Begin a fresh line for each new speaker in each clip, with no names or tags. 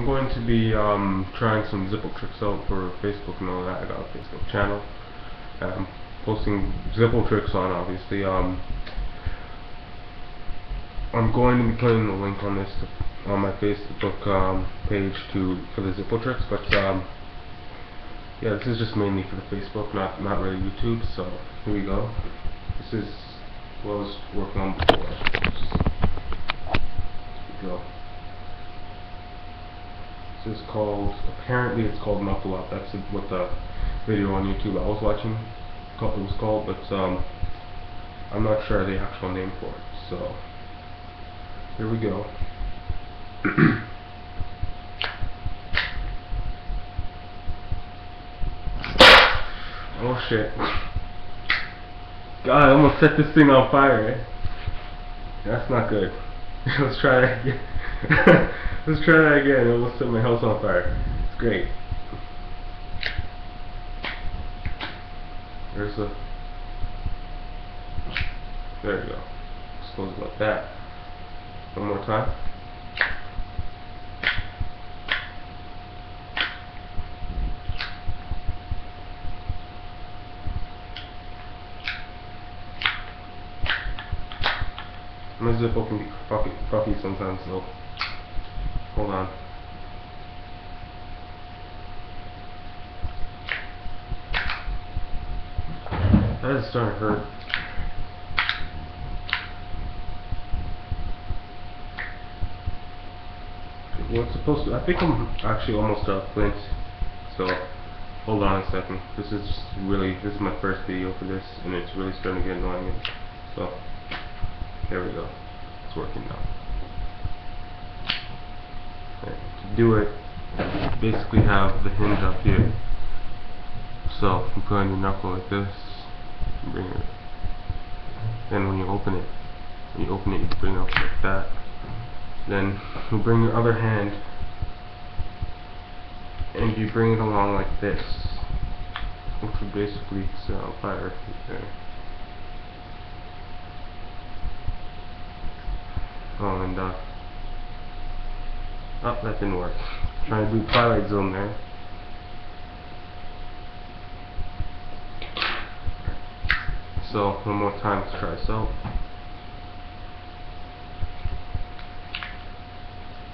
going to be trying some zippo tricks out for Facebook and all that. I got a Facebook channel. I'm posting zippo tricks on, obviously. I'm going to be putting the link on this on my Facebook page for the zippo tricks, but yeah, this is just mainly for the Facebook, not really YouTube. So here we go. This is what I was working on before. Here we go. This is called, apparently it's called Knuckle Up. That's what the video on YouTube I was watching was called, but I'm not sure the actual name for it. So here we go. Oh shit. God, I almost set this thing on fire, eh? That's not good. Let's try that again. Let's try that again. I almost set my house on fire. It's great. There's the... There we go. Suppose about that. One more time. My zippo can be fucky sometimes, though. Hold on. That is starting to hurt. What's supposed to? I think I'm actually almost out of flint. So hold on a second. This is my first video for this, and it's really starting to get annoying. So there we go. It's working now. Okay. To do it, you basically have the hinge up here. So you put on your knuckle like this, and bring it. Then when you open it, you bring it up like that. Then you bring your other hand and you bring it along like this, which would basically set on fire right there. Oh, and oh, that didn't work. Trying to do Twilight Zone there. So one more time, let's try this out.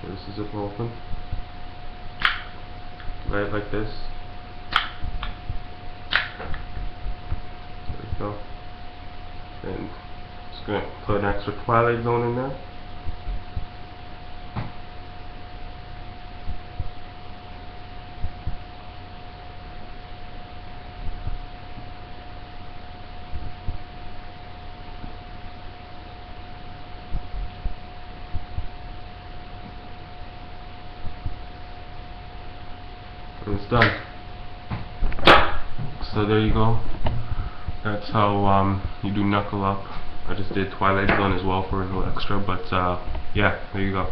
This is zipper open. Right like this. There we go. And just gonna put an extra Twilight Zone in there. And it's done. So there you go. That's how you do Knuckle Up. I just did Twilight Zone as well for a little extra, but yeah, there you go.